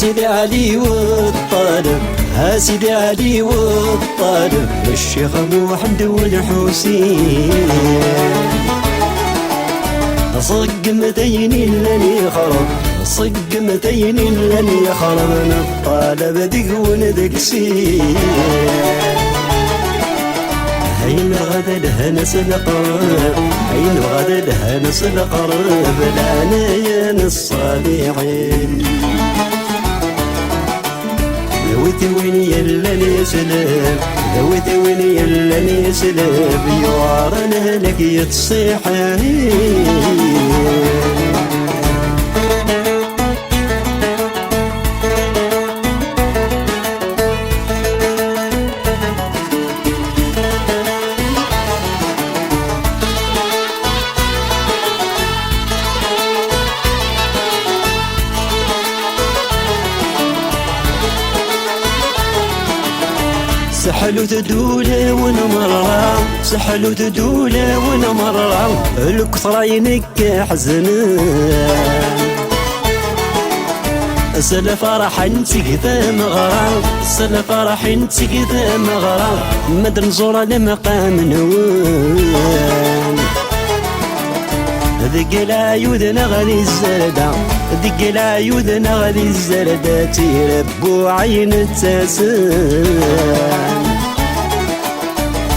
سيدي علي والطالب، ها سيدي علي والطالب، الشيخ محمد والحسين. صق متين لن يخرب، صق متين لن يخرب، من الطالب دق وندقسين. هين غدا الهنس القرب، هين غدا الهنس القرب، العنايا الصالحين. ذويت وين يلا نسلب، ذويت وين يلا نسلب، يوارنا لك يتصيحين. سحلو تدولة ونمرة، سحلو تدولة ونمرة، الكثرة ينك حزنان. سل فرح نتقذى مغرى، سل فرح نتقذى مغرى، مدن زورة لمقام نوان. ذق العيود نغلي الزردة، ذق العيود نغلي الزردة، تيربو عين التاسان.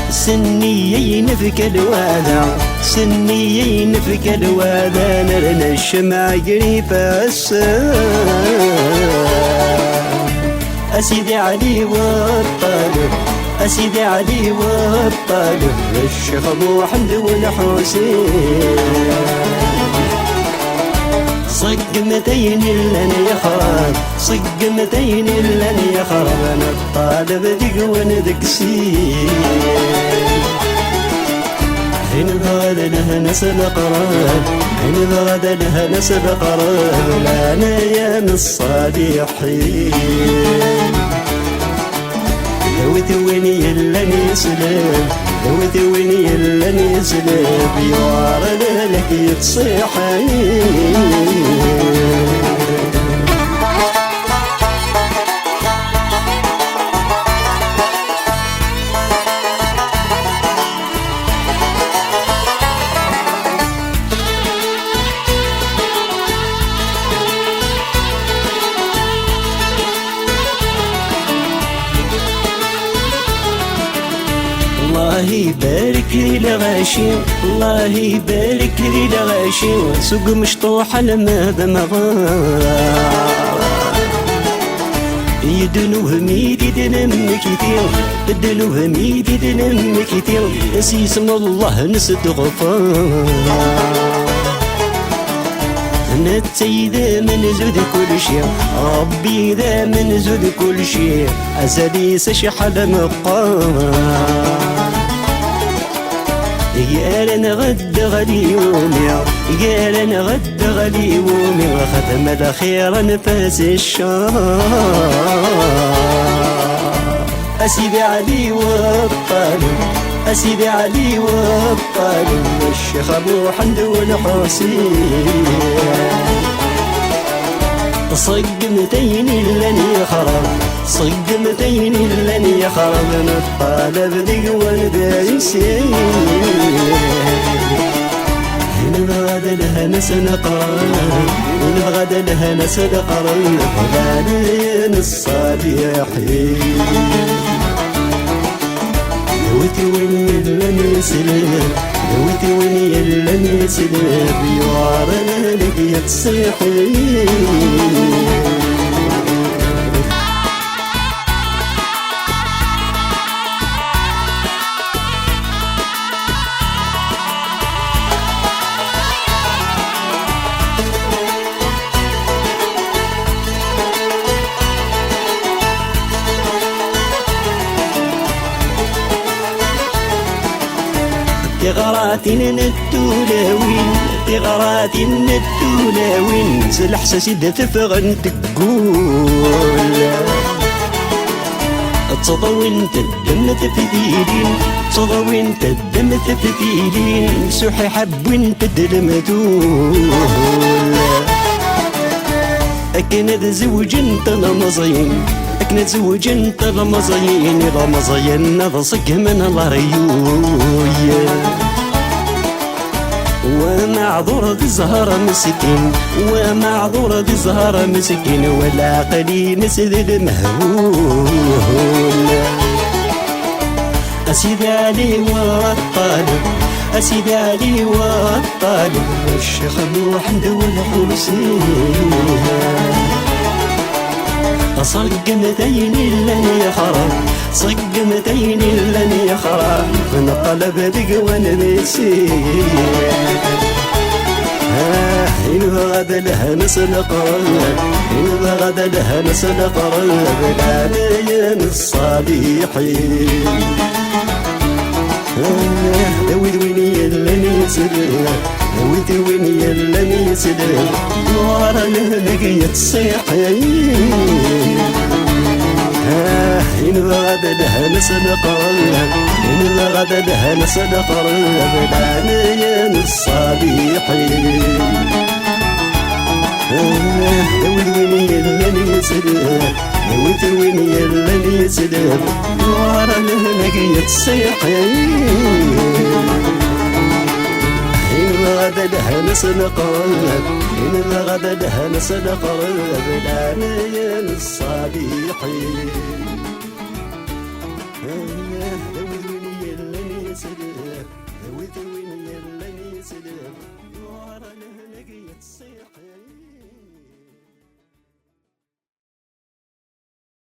سنيين فيك الوادع، سنيين فيك الوادع، نرنا الشمع قريب السان. أسيدي علي والطالب، أسيدي علي والطالب، الشيخ محمد والحسين. صق متين لن يخرب، صق متين لن يخرب، أنا الطالب دق وندقسين. هين غدا لها نسل قراب، هين غدا لها نسل قراب، العنايا الصالحين. ذويت وين يلا نسلب، ذويت وين يلا نسلب، يوارنا لك يتصيحين. الله يبارك لي لغاشي، الله يبارك لي لغاشي، سوق مشطوح الماذا مغار. يدنوه ميدي دنم كتير، يدنوه ميدي دنم كتير، نسي اسم الله نسد غفار. نتي ذا من زود كل شيء، ربي ذا من زود كل شيء، أزلي سشحل مقار. قال غد غدي يومي، قال غد غدي يومي، وختم الخير نفاس الشهر. أسيدي علي والطالب، أسيدي علي والطالب، الشيخ محمد والحسين. صق متين لن يخرب، صق متين لن يخرب، من الطالب ذي والبايسين. هنا غدا لها نسل قرب، هنا غدا لها نسل قرب، العنايا الصالحين. ذويت وين يلا نسلب، ذويت وين يلا نسلب، يوارنا لك يتصيحين. تغرات التولاوين، تغرات التولاوين، سالحساس دفغن تقول. تضوين تدم تفديلين، تضوين تدم تفديلين، سوحي حبوين تدلمدول. أكن زوج انت المزين أكن زوج انت المزين المزين نضصق من الريوي ومعذور ذي الزهر مسكين ومعذور ذي الزهر مسكين ولا قليل نسد المهول أسيد علي والطالب أسيد علي والطالب الشيخ محمد والحسين صقمتين لن يخرب صقمتين لن يخرب من طلب بقوان بيسير إن بغد لها نسل قرب إن بغد لها نسل قرب العليين الصالحين دويد ويني لن يسلم دويد ويني لن يسلم ورا لهنك الصيحين إن بغد لها نسل قرب إن بغد لها نسل قرب العليين الصالحين دويد ويني لن يسلم دويد ويني لن يسلم ورا لهنك الصيحين إن بغد لها نسل قرب إن بغد لها نسل قرب العليين الصالحين دويد ويني لن يسلم دويد ويني لن يسلم ورا لهنك الصيحين